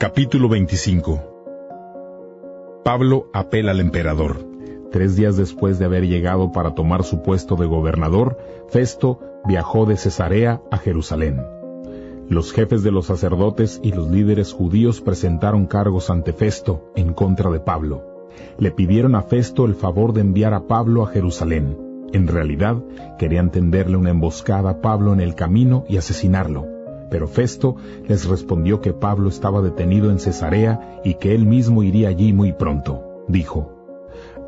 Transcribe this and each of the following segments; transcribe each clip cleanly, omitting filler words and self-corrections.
Capítulo 25. Pablo apela al emperador. 3 días después de haber llegado para tomar su puesto de gobernador, Festo viajó de Cesarea a Jerusalén. Los jefes de los sacerdotes y los líderes judíos presentaron cargos ante Festo en contra de Pablo. Le pidieron a Festo el favor de enviar a Pablo a Jerusalén. En realidad, querían tenderle una emboscada a Pablo en el camino y asesinarlo. Pero Festo les respondió que Pablo estaba detenido en Cesarea y que él mismo iría allí muy pronto. Dijo: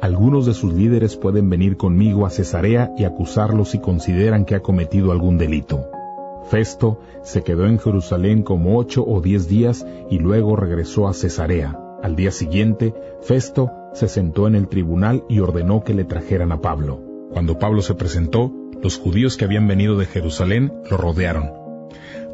algunos de sus líderes pueden venir conmigo a Cesarea y acusarlo si consideran que ha cometido algún delito. Festo se quedó en Jerusalén como 8 o 10 días y luego regresó a Cesarea. Al día siguiente, Festo se sentó en el tribunal y ordenó que le trajeran a Pablo. Cuando Pablo se presentó, los judíos que habían venido de Jerusalén lo rodearon.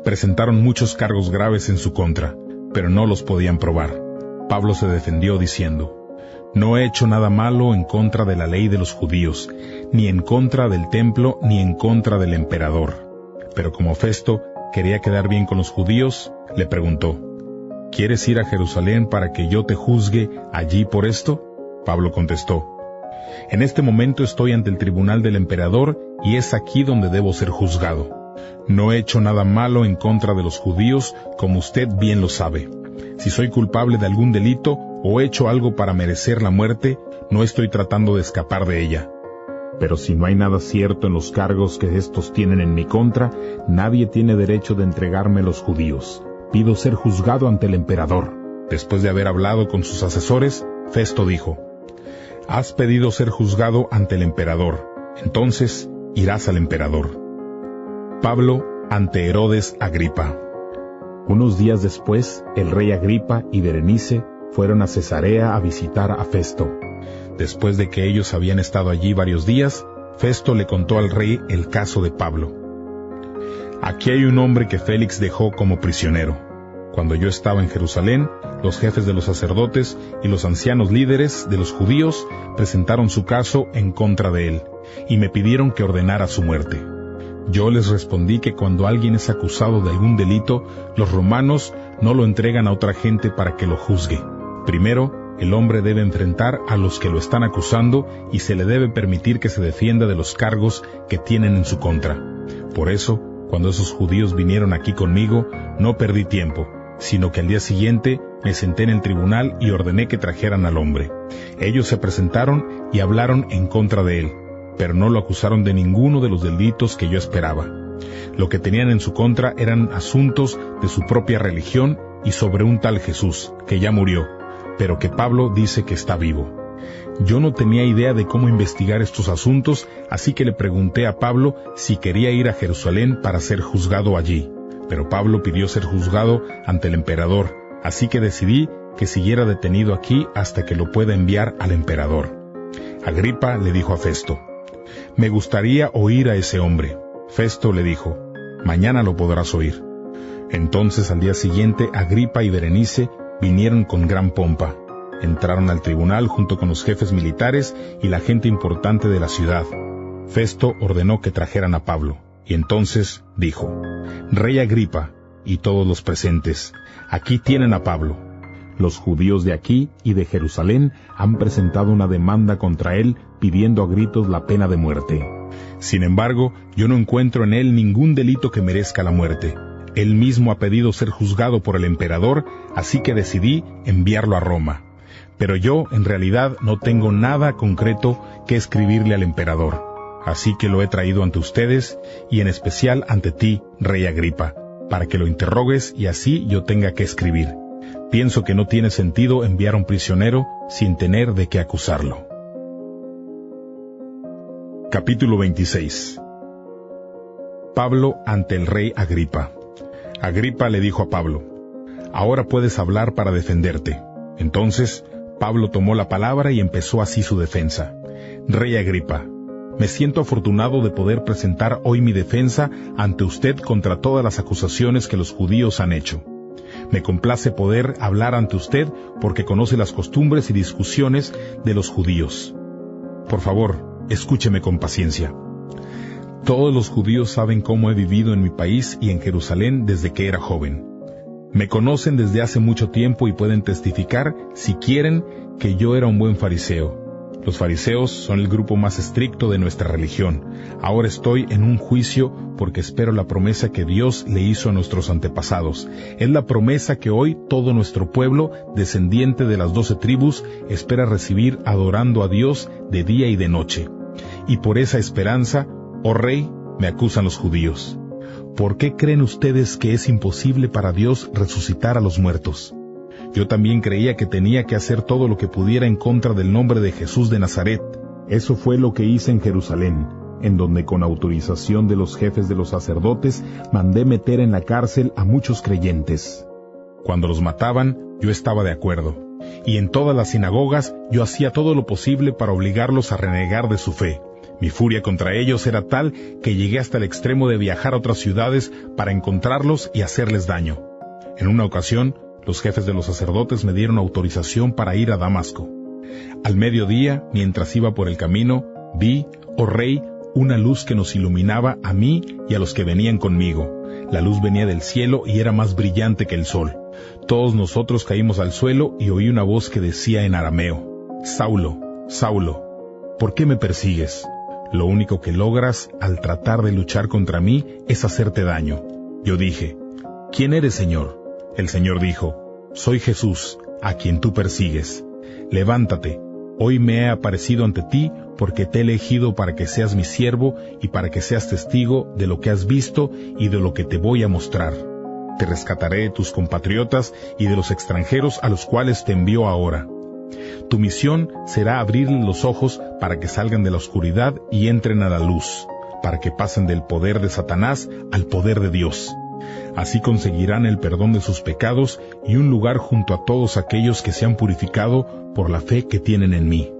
Presentaron muchos cargos graves en su contra, pero no los podían probar. Pablo se defendió diciendo: no he hecho nada malo en contra de la ley de los judíos, ni en contra del templo, ni en contra del emperador. Pero como Festo quería quedar bien con los judíos, le preguntó: ¿quieres ir a Jerusalén para que yo te juzgue allí por esto? Pablo contestó: en este momento estoy ante el tribunal del emperador y es aquí donde debo ser juzgado. No he hecho nada malo en contra de los judíos, como usted bien lo sabe. Si soy culpable de algún delito o he hecho algo para merecer la muerte, no estoy tratando de escapar de ella. Pero si no hay nada cierto en los cargos que estos tienen en mi contra, nadie tiene derecho de entregarme a los judíos. Pido ser juzgado ante el emperador. Después de haber hablado con sus asesores, Festo dijo: has pedido ser juzgado ante el emperador, entonces irás al emperador. Pablo ante Herodes Agripa. Unos días después, el rey Agripa y Berenice fueron a Cesarea a visitar a Festo. Después de que ellos habían estado allí varios días, Festo le contó al rey el caso de Pablo. Aquí hay un hombre que Félix dejó como prisionero. Cuando yo estaba en Jerusalén, los jefes de los sacerdotes y los ancianos líderes de los judíos presentaron su caso en contra de él, y me pidieron que ordenara su muerte. Yo les respondí que cuando alguien es acusado de algún delito, los romanos no lo entregan a otra gente para que lo juzgue. Primero, el hombre debe enfrentar a los que lo están acusando y se le debe permitir que se defienda de los cargos que tienen en su contra. Por eso, cuando esos judíos vinieron aquí conmigo, no perdí tiempo, sino que al día siguiente me senté en el tribunal y ordené que trajeran al hombre. Ellos se presentaron y hablaron en contra de él, pero no lo acusaron de ninguno de los delitos que yo esperaba. Lo que tenían en su contra eran asuntos de su propia religión y sobre un tal Jesús, que ya murió, pero que Pablo dice que está vivo. Yo no tenía idea de cómo investigar estos asuntos, así que le pregunté a Pablo si quería ir a Jerusalén para ser juzgado allí. Pero Pablo pidió ser juzgado ante el emperador, así que decidí que siguiera detenido aquí hasta que lo pueda enviar al emperador. Agripa le dijo a Festo: me gustaría oír a ese hombre. Festo le dijo: mañana lo podrás oír. Entonces al día siguiente Agripa y Berenice vinieron con gran pompa. Entraron al tribunal junto con los jefes militares y la gente importante de la ciudad. Festo ordenó que trajeran a Pablo, y entonces dijo: Rey Agripa y todos los presentes, aquí tienen a Pablo. Los judíos de aquí y de Jerusalén han presentado una demanda contra él pidiendo a gritos la pena de muerte. Sin embargo, yo no encuentro en él ningún delito que merezca la muerte. Él mismo ha pedido ser juzgado por el emperador, así que decidí enviarlo a Roma. Pero yo, en realidad, no tengo nada concreto que escribirle al emperador. Así que lo he traído ante ustedes, y en especial ante ti, Rey Agripa, para que lo interrogues y así yo tenga que escribir. Pienso que no tiene sentido enviar a un prisionero sin tener de qué acusarlo. Capítulo 26. Pablo ante el rey Agripa. Agripa le dijo a Pablo: ahora puedes hablar para defenderte. Entonces Pablo tomó la palabra y empezó así su defensa. Rey Agripa, me siento afortunado de poder presentar hoy mi defensa ante usted contra todas las acusaciones que los judíos han hecho. Me complace poder hablar ante usted porque conoce las costumbres y discusiones de los judíos. Por favor, escúcheme con paciencia. Todos los judíos saben cómo he vivido en mi país y en Jerusalén desde que era joven. Me conocen desde hace mucho tiempo y pueden testificar, si quieren, que yo era un buen fariseo. Los fariseos son el grupo más estricto de nuestra religión. Ahora estoy en un juicio porque espero la promesa que Dios le hizo a nuestros antepasados. Es la promesa que hoy todo nuestro pueblo, descendiente de las 12 tribus, espera recibir adorando a Dios de día y de noche. Y por esa esperanza, oh Rey, me acusan los judíos. ¿Por qué creen ustedes que es imposible para Dios resucitar a los muertos? Yo también creía que tenía que hacer todo lo que pudiera en contra del nombre de Jesús de Nazaret. Eso fue lo que hice en Jerusalén, en donde con autorización de los jefes de los sacerdotes mandé meter en la cárcel a muchos creyentes. Cuando los mataban, yo estaba de acuerdo, y en todas las sinagogas yo hacía todo lo posible para obligarlos a renegar de su fe. Mi furia contra ellos era tal que llegué hasta el extremo de viajar a otras ciudades para encontrarlos y hacerles daño. En una ocasión, los jefes de los sacerdotes me dieron autorización para ir a Damasco. Al mediodía, mientras iba por el camino, vi, oh Rey, una luz que nos iluminaba a mí y a los que venían conmigo. La luz venía del cielo y era más brillante que el sol. Todos nosotros caímos al suelo y oí una voz que decía en arameo: Saulo, Saulo, ¿por qué me persigues? Lo único que logras al tratar de luchar contra mí es hacerte daño. Yo dije: ¿Quién eres, Señor? El Señor dijo: Soy Jesús, a quien tú persigues. Levántate, hoy me he aparecido ante ti porque te he elegido para que seas mi siervo y para que seas testigo de lo que has visto y de lo que te voy a mostrar. Te rescataré de tus compatriotas y de los extranjeros a los cuales te envío ahora. Tu misión será abrirles los ojos para que salgan de la oscuridad y entren a la luz, para que pasen del poder de Satanás al poder de Dios. Así conseguirán el perdón de sus pecados y un lugar junto a todos aquellos que se han purificado por la fe que tienen en mí.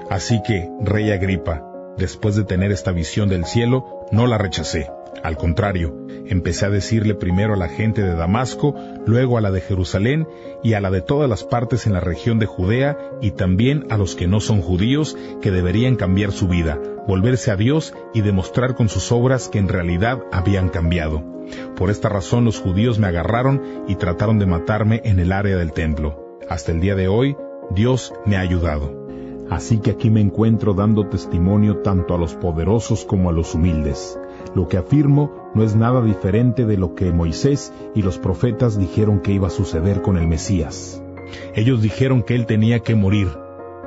Así que, Rey Agripa, después de tener esta visión del cielo, no la rechacé. Al contrario, empecé a decirle primero a la gente de Damasco, luego a la de Jerusalén y a la de todas las partes en la región de Judea y también a los que no son judíos que deberían cambiar su vida, volverse a Dios y demostrar con sus obras que en realidad habían cambiado. Por esta razón los judíos me agarraron y trataron de matarme en el área del templo. Hasta el día de hoy, Dios me ha ayudado. Así que aquí me encuentro dando testimonio tanto a los poderosos como a los humildes. Lo que afirmo no es nada diferente de lo que Moisés y los profetas dijeron que iba a suceder con el Mesías. Ellos dijeron que él tenía que morir,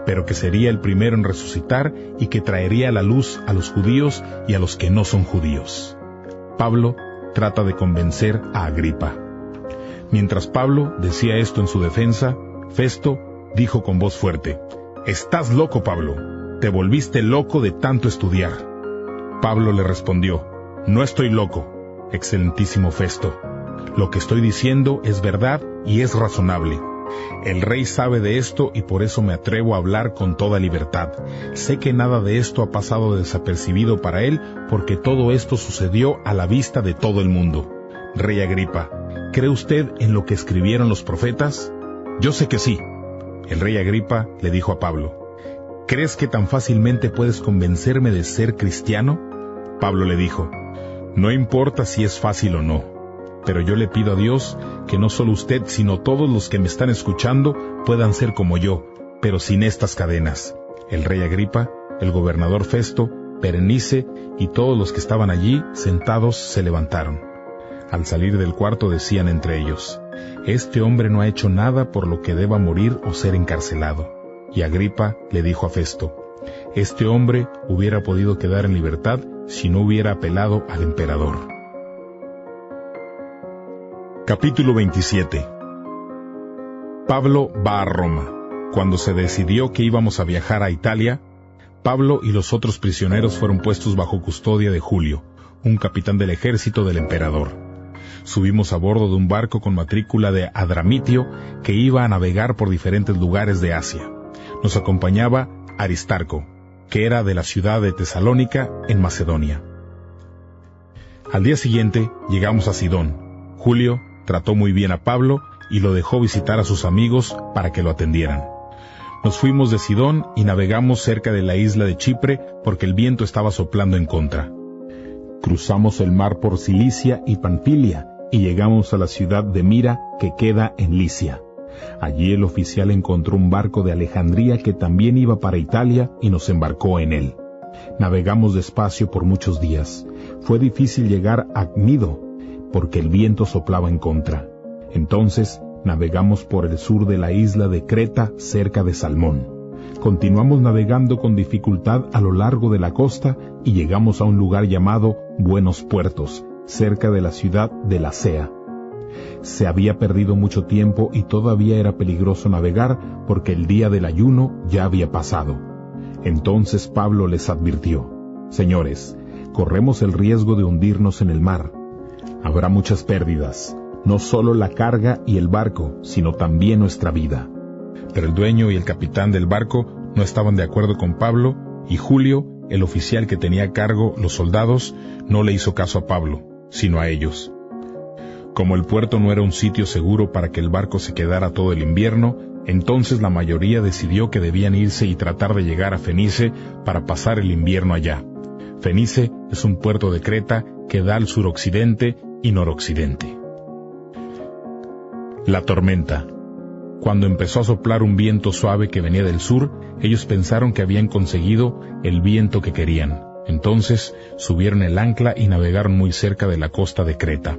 pero que sería el primero en resucitar y que traería la luz a los judíos y a los que no son judíos. Pablo trata de convencer a Agripa. Mientras Pablo decía esto en su defensa, Festo dijo con voz fuerte: «Estás loco, Pablo. Te volviste loco de tanto estudiar». Pablo le respondió: «No estoy loco, excelentísimo Festo. Lo que estoy diciendo es verdad y es razonable. El rey sabe de esto y por eso me atrevo a hablar con toda libertad. Sé que nada de esto ha pasado desapercibido para él, porque todo esto sucedió a la vista de todo el mundo. Rey Agripa, ¿cree usted en lo que escribieron los profetas?». «Yo sé que sí». El rey Agripa le dijo a Pablo: «¿Crees que tan fácilmente puedes convencerme de ser cristiano?». Pablo le dijo: «No importa si es fácil o no, pero yo le pido a Dios que no solo usted, sino todos los que me están escuchando puedan ser como yo, pero sin estas cadenas». El rey Agripa, el gobernador Festo, Berenice y todos los que estaban allí sentados se levantaron. Al salir del cuarto decían entre ellos: «Este hombre no ha hecho nada por lo que deba morir o ser encarcelado». Y Agripa le dijo a Festo: «Este hombre hubiera podido quedar en libertad si no hubiera apelado al emperador». Capítulo 27. Pablo va a Roma. Cuando se decidió que íbamos a viajar a Italia, Pablo y los otros prisioneros fueron puestos bajo custodia de Julio, un capitán del ejército del emperador. Subimos a bordo de un barco con matrícula de Adramitio que iba a navegar por diferentes lugares de Asia. Nos acompañaba Aristarco, que era de la ciudad de Tesalónica, en Macedonia. Al día siguiente llegamos a Sidón. Julio trató muy bien a Pablo y lo dejó visitar a sus amigos para que lo atendieran. Nos fuimos de Sidón y navegamos cerca de la isla de Chipre porque el viento estaba soplando en contra. Cruzamos el mar por Cilicia y Panfilia y llegamos a la ciudad de Mira, que queda en Licia. Allí el oficial encontró un barco de Alejandría que también iba para Italia y nos embarcó en él. Navegamos despacio por muchos días. Fue difícil llegar a Gnido, porque el viento soplaba en contra. Entonces navegamos por el sur de la isla de Creta, cerca de Salmón. Continuamos navegando con dificultad a lo largo de la costa y llegamos a un lugar llamado Buenos Puertos, cerca de la ciudad de Lacea. Se había perdido mucho tiempo y todavía era peligroso navegar porque el día del ayuno ya había pasado. Entonces Pablo les advirtió: «Señores, corremos el riesgo de hundirnos en el mar. Habrá muchas pérdidas, no solo la carga y el barco, sino también nuestra vida». Pero el dueño y el capitán del barco no estaban de acuerdo con Pablo, y Julio, el oficial que tenía a cargo los soldados, no le hizo caso a Pablo, sino a ellos. Como el puerto no era un sitio seguro para que el barco se quedara todo el invierno, entonces la mayoría decidió que debían irse y tratar de llegar a Fenice para pasar el invierno allá. Fenice es un puerto de Creta que da al suroccidente y noroccidente. La tormenta. Cuando empezó a soplar un viento suave que venía del sur, ellos pensaron que habían conseguido el viento que querían. Entonces subieron el ancla y navegaron muy cerca de la costa de Creta.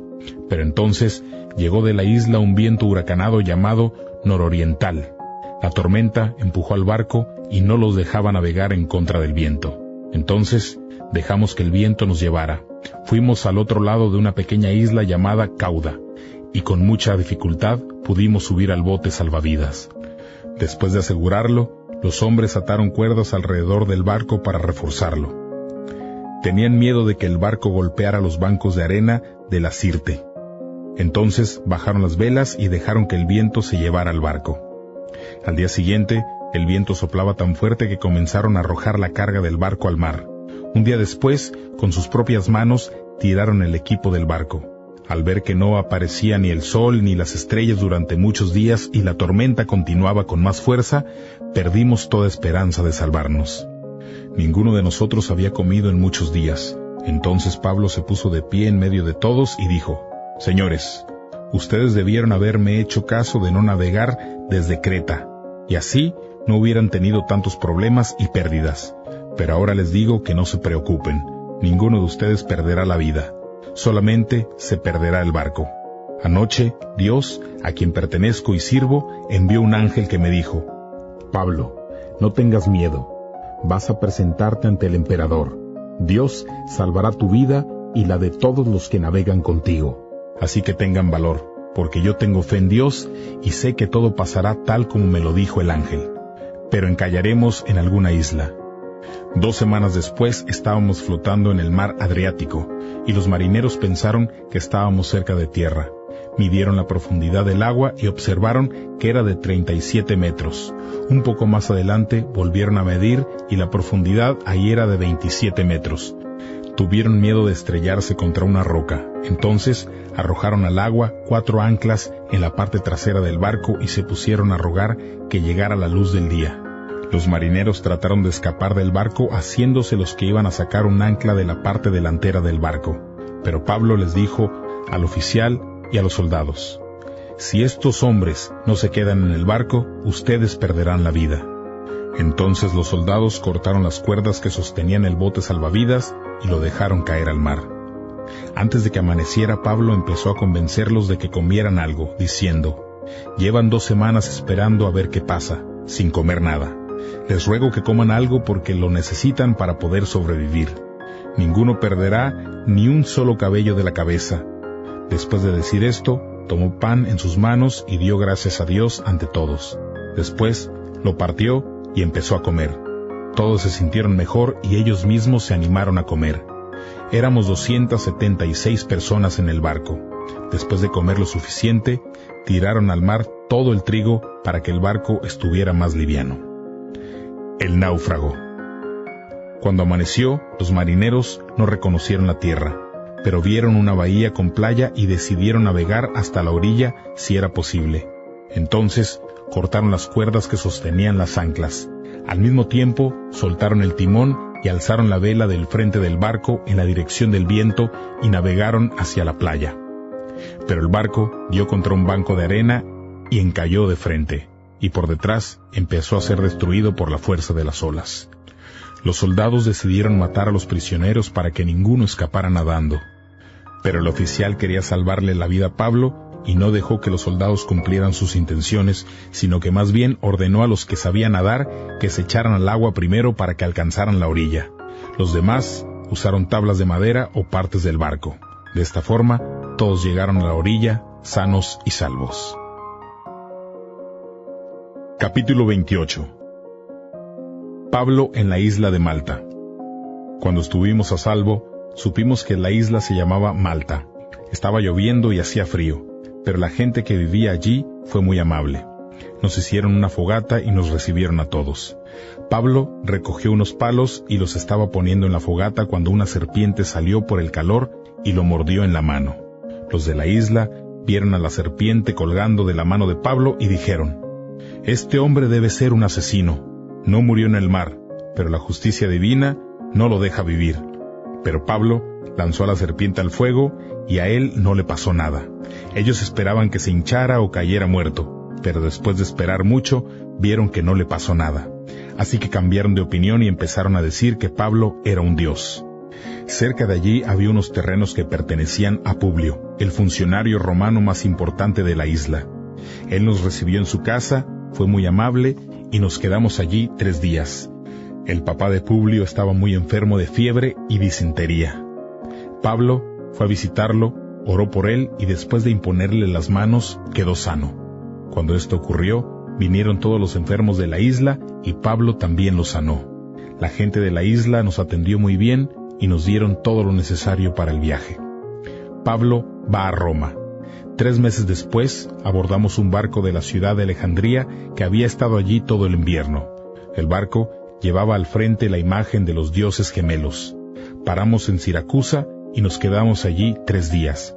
Pero entonces llegó de la isla un viento huracanado llamado nororiental. La tormenta empujó al barco y no los dejaba navegar en contra del viento. Entonces dejamos que el viento nos llevara. Fuimos al otro lado de una pequeña isla llamada Cauda, y con mucha dificultad pudimos subir al bote salvavidas. Después de asegurarlo, los hombres ataron cuerdas alrededor del barco para reforzarlo. Tenían miedo de que el barco golpeara los bancos de arena de la Sirte. Entonces bajaron las velas y dejaron que el viento se llevara al barco. Al día siguiente, el viento soplaba tan fuerte que comenzaron a arrojar la carga del barco al mar. Un día después, con sus propias manos, tiraron el equipo del barco. Al ver que no aparecía ni el sol ni las estrellas durante muchos días y la tormenta continuaba con más fuerza, perdimos toda esperanza de salvarnos. Ninguno de nosotros había comido en muchos días. Entonces Pablo se puso de pie en medio de todos y dijo: «Señores, ustedes debieron haberme hecho caso de no navegar desde Creta, y así no hubieran tenido tantos problemas y pérdidas. Pero ahora les digo que no se preocupen, ninguno de ustedes perderá la vida. Solamente se perderá el barco. Anoche, Dios, a quien pertenezco y sirvo, envió un ángel que me dijo: Pablo, no tengas miedo. Vas a presentarte ante el emperador. Dios salvará tu vida y la de todos los que navegan contigo. Así que tengan valor, porque yo tengo fe en Dios y sé que todo pasará tal como me lo dijo el ángel. Pero encallaremos en alguna isla». 2 semanas después estábamos flotando en el mar Adriático, y los marineros pensaron que estábamos cerca de tierra. Midieron la profundidad del agua y observaron que era de 37 metros. Un poco más adelante volvieron a medir y la profundidad ahí era de 27 metros. Tuvieron miedo de estrellarse contra una roca. Entonces arrojaron al agua 4 anclas en la parte trasera del barco y se pusieron a rogar que llegara la luz del día. Los marineros trataron de escapar del barco haciéndose los que iban a sacar un ancla de la parte delantera del barco. Pero Pablo les dijo al oficial y a los soldados: «Si estos hombres no se quedan en el barco, ustedes perderán la vida». Entonces los soldados cortaron las cuerdas que sostenían el bote salvavidas y lo dejaron caer al mar. Antes de que amaneciera, Pablo empezó a convencerlos de que comieran algo, diciendo: «Llevan 2 semanas esperando a ver qué pasa, sin comer nada. Les ruego que coman algo porque lo necesitan para poder sobrevivir. Ninguno perderá ni un solo cabello de la cabeza». Después de decir esto, tomó pan en sus manos y dio gracias a Dios ante todos. Después lo partió y empezó a comer. Todos se sintieron mejor y ellos mismos se animaron a comer. Éramos 276 personas en el barco. Después de comer lo suficiente, tiraron al mar todo el trigo para que el barco estuviera más liviano. El náufrago. Cuando amaneció, los marineros no reconocieron la tierra, pero vieron una bahía con playa y decidieron navegar hasta la orilla si era posible. Entonces cortaron las cuerdas que sostenían las anclas. Al mismo tiempo soltaron el timón y alzaron la vela del frente del barco en la dirección del viento y navegaron hacia la playa. Pero el barco dio contra un banco de arena y encalló de frente, y por detrás empezó a ser destruido por la fuerza de las olas. Los soldados decidieron matar a los prisioneros para que ninguno escapara nadando. Pero el oficial quería salvarle la vida a Pablo y no dejó que los soldados cumplieran sus intenciones, sino que más bien ordenó a los que sabían nadar que se echaran al agua primero para que alcanzaran la orilla. Los demás usaron tablas de madera o partes del barco. De esta forma, todos llegaron a la orilla, sanos y salvos. Capítulo 28. Pablo en la isla de Malta. Cuando estuvimos a salvo, supimos que la isla se llamaba Malta. Estaba lloviendo y hacía frío, pero la gente que vivía allí fue muy amable. Nos hicieron una fogata y nos recibieron a todos. Pablo recogió unos palos y los estaba poniendo en la fogata cuando una serpiente salió por el calor y lo mordió en la mano. Los de la isla vieron a la serpiente colgando de la mano de Pablo y dijeron: «Este hombre debe ser un asesino. No murió en el mar, pero la justicia divina no lo deja vivir». Pero Pablo lanzó a la serpiente al fuego y a él no le pasó nada. Ellos esperaban que se hinchara o cayera muerto, pero después de esperar mucho, vieron que no le pasó nada. Así que cambiaron de opinión y empezaron a decir que Pablo era un dios. Cerca de allí había unos terrenos que pertenecían a Publio, el funcionario romano más importante de la isla. Él nos recibió en su casa, fue muy amable y nos quedamos allí 3 días. El papá de Publio estaba muy enfermo de fiebre y disentería. Pablo fue a visitarlo, oró por él y después de imponerle las manos, quedó sano. Cuando esto ocurrió, vinieron todos los enfermos de la isla y Pablo también los sanó. La gente de la isla nos atendió muy bien y nos dieron todo lo necesario para el viaje. Pablo va a Roma. 3 meses después, abordamos un barco de la ciudad de Alejandría que había estado allí todo el invierno. El barco llevaba al frente la imagen de los dioses gemelos. Paramos en Siracusa y nos quedamos allí 3 días.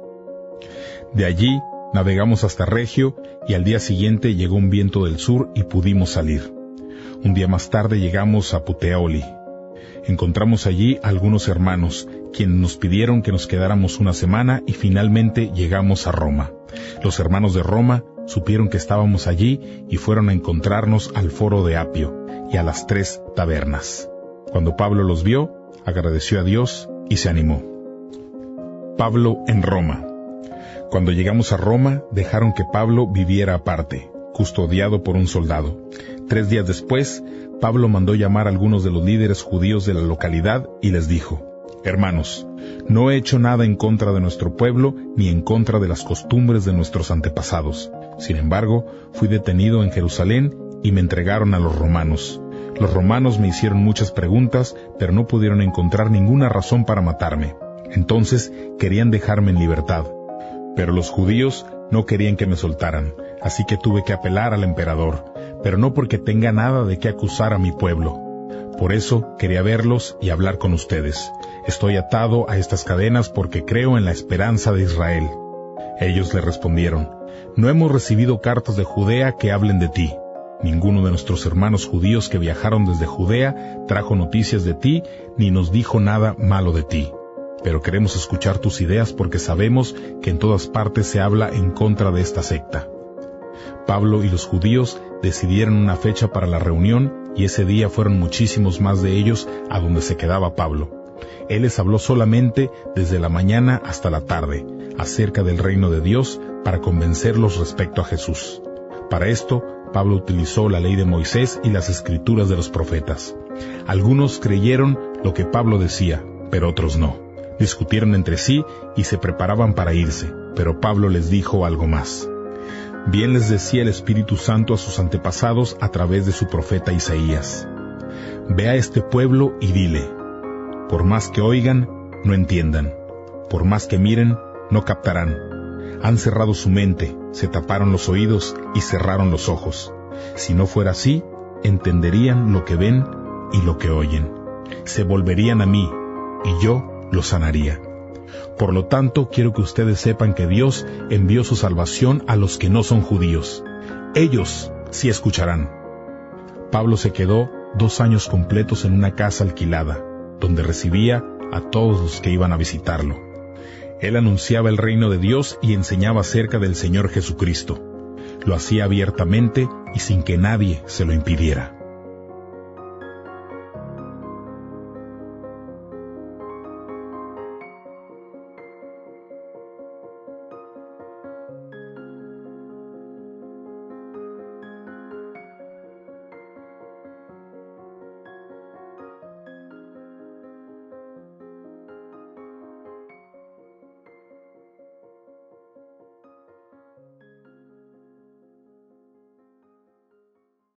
De allí navegamos hasta Regio y al día siguiente llegó un viento del sur y pudimos salir. Un día más tarde llegamos a Puteoli. Encontramos allí a algunos hermanos, quienes nos pidieron que nos quedáramos una semana y finalmente llegamos a Roma. Los hermanos de Roma supieron que estábamos allí y fueron a encontrarnos al foro de Apio y a las 3 tabernas. Cuando Pablo los vio, agradeció a Dios y se animó. Pablo en Roma. Cuando llegamos a Roma, dejaron que Pablo viviera aparte, custodiado por un soldado. 3 días después, Pablo mandó llamar a algunos de los líderes judíos de la localidad y les dijo: «Hermanos, no he hecho nada en contra de nuestro pueblo ni en contra de las costumbres de nuestros antepasados. Sin embargo, fui detenido en Jerusalén y me entregaron a los romanos. Los romanos me hicieron muchas preguntas, pero no pudieron encontrar ninguna razón para matarme. Entonces querían dejarme en libertad. Pero los judíos no querían que me soltaran, así que tuve que apelar al emperador, pero no porque tenga nada de qué acusar a mi pueblo. Por eso quería verlos y hablar con ustedes. Estoy atado a estas cadenas porque creo en la esperanza de Israel». Ellos le respondieron: «No hemos recibido cartas de Judea que hablen de ti. Ninguno de nuestros hermanos judíos que viajaron desde Judea trajo noticias de ti ni nos dijo nada malo de ti. Pero queremos escuchar tus ideas porque sabemos que en todas partes se habla en contra de esta secta». Pablo y los judíos decidieron una fecha para la reunión y ese día fueron muchísimos más de ellos a donde se quedaba Pablo. Él les habló solamente desde la mañana hasta la tarde, acerca del reino de Dios para convencerlos respecto a Jesús. Para esto, Pablo utilizó la ley de Moisés y las escrituras de los profetas. Algunos creyeron lo que Pablo decía, pero otros no. Discutieron entre sí y se preparaban para irse, pero Pablo les dijo algo más. Bien les decía el Espíritu Santo a sus antepasados a través de su profeta Isaías: «Ve a este pueblo y dile, por más que oigan, no entiendan, por más que miren, no captarán. Han cerrado su mente, se taparon los oídos y cerraron los ojos. Si no fuera así, entenderían lo que ven y lo que oyen. Se volverían a mí, y yo los sanaría. Por lo tanto, quiero que ustedes sepan que Dios envió su salvación a los que no son judíos. Ellos sí escucharán». Pablo se quedó 2 años completos en una casa alquilada, donde recibía a todos los que iban a visitarlo. Él anunciaba el reino de Dios y enseñaba acerca del Señor Jesucristo. Lo hacía abiertamente y sin que nadie se lo impidiera.